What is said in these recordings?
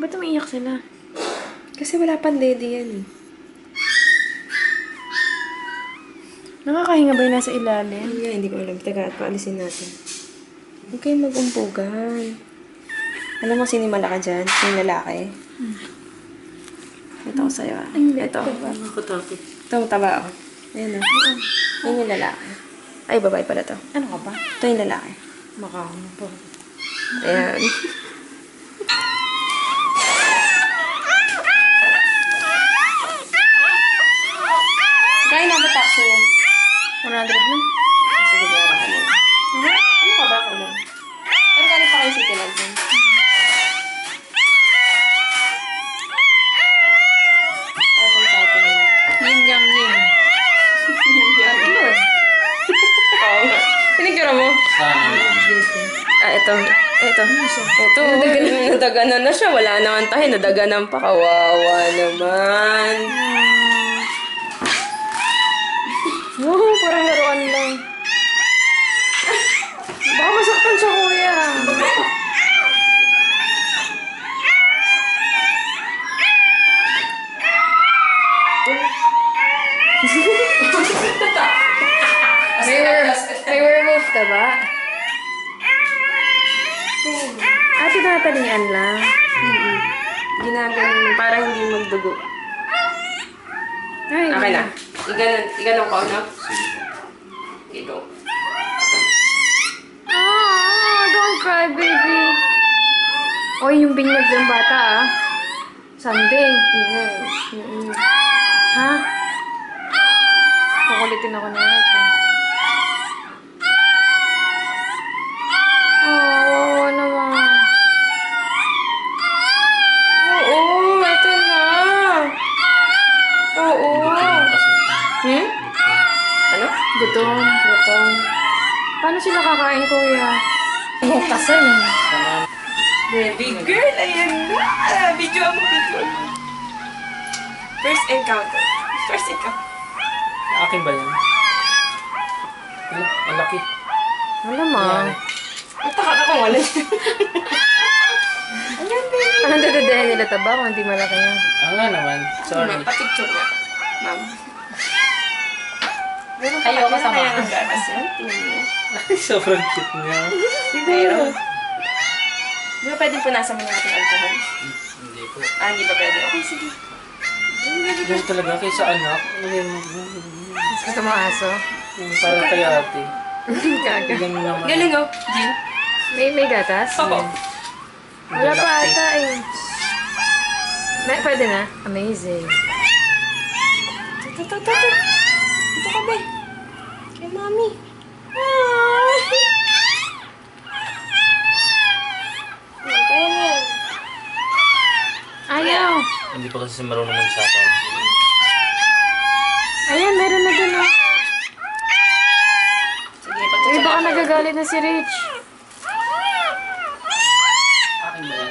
Ba't umiiyak sila? Kasi wala pang dede yan eh. Nakakahinga ba yung nasa ilalim? Hindi ko alam. Taga, paalisin natin. Huwag kayong mag-umpugan. Alam mo sino yung malaka dyan? Yung lalaki? Ito ko sa'yo ah. Ito. Ito ang taba ako. Ayan ah. Yan yung lalaki. Ay, babae pala to. Ano ka ba? Ito yung lalaki. Makahama po. Ayan. Kaya na ba taxi niya? 100 na? Sige, meron ka na. Ano ka ba? Ano? Pero galing pa kayo City Land dun. Tapos sa atin yun. Yin yang yin. Ano eh? Oo nga. Pinigura mo? Ito. Ito. Ito. Nadaganan na siya. Wala naman tayo. Nadaganan pa. Kawawa naman. Oo, parang laruan lang. Baka masaktan siya, kuya. May werewolf ka ba? Ate, natalian lang. Ginaganon para hindi magdugo. Ay, Okay na. Iganon ko, no? Ito. Don't cry, baby. Oy, yung binyag ng bata, ah. Sunday. Ha? Kukulitin ako na ito. Oh, naman. Oo, ito na. Oo. Ano? Gutom. Paano sila kakain, kuya? Buktasan. Baby girl, ayan na. Video mo. First encounter. Akin ba yan? Ang laki. Alam mo. Mataka ka kung wala. Ayan, baby. Anong dadadayan nila taba kung hindi malaki yan? Nga naman. Sorry. Papicture nga. Ma'am. Ayoko sa kaya ng gatas yan? Tingnan mo. Sobrang cute niya. Pero, di ba pwedeng punasan mo natin alcohol? Hindi po. Hindi ba pwede? Okay, sige. Ganun talaga kaysa anak. Gusto mo aso? Parang kay ate. Gaga. Ganun naman. Galing oh. Jin. May gatas? Opo. Wala pa ata eh. Pwede na? Amazing. Ito. Ito ka ba? Kay mami. Kaya na. Ayaw. Hindi pa kasi marunong magsasal. Ayan, meron na dun oh. Sige, Uy, pagtsatsaga baka ko. nagagalit na si Rich. Akin ba yan?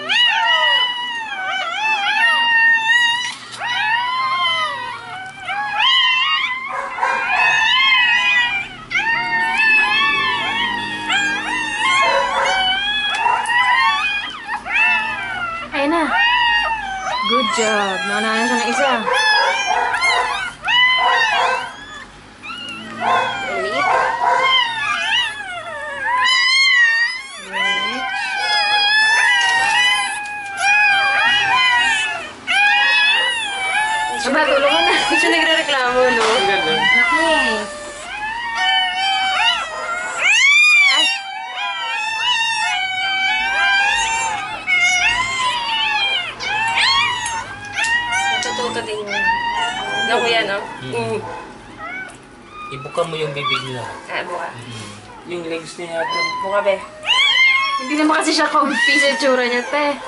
Ayun na. Good job. Naunahan siya ng isa. Maliit. Aba, tulungan na. Hindi siya nagre-reklamo, no? Ang ganda. Okay. Ay. Natututo din yun. No, kuya, no? Ibuka mo yung bibig niya. Buka. Yung legs niya yata. Buka, be. Hindi naman kasi siya comfy sa tsura niya, te.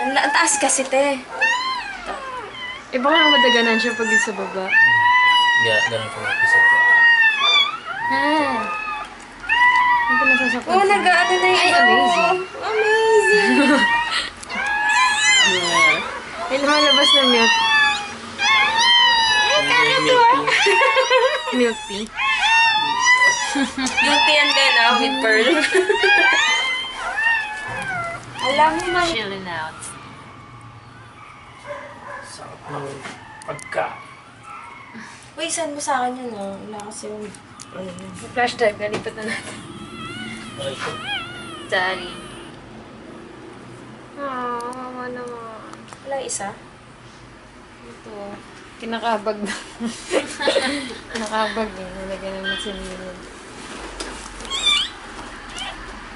Ang taas kasi, te. Eh, baka naman madaganan siya pag sa baba. Ganun ko episode ko. Ha? Hindi ko nasasaktan. Oh, nag-ano na yun. Ay, amazing. Amazing. May lumalabas na milk. Milk tea. Yung tiyan din, with pearl. Alam mo, man. Chilling out. Sarap ng pagka. Uy, send mo sa akin yun, ah. Wala kasi yung... Ano yun? Flash drive, nalipat na natin. Okay po. Sorry. Mama naman. Wala isa? Ito. Kinakabag na. Kinakabag eh. Nalagyan naman si Milo.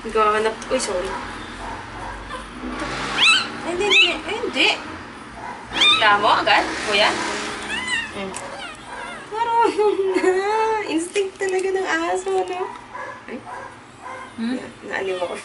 Nagkakanap. Uy, sorry. Ay, hindi, hindi. Ay, hindi. Reklamo agad, kuya? Marunong na. Instinct talaga ng aso, no? Ay. Naaliw ako.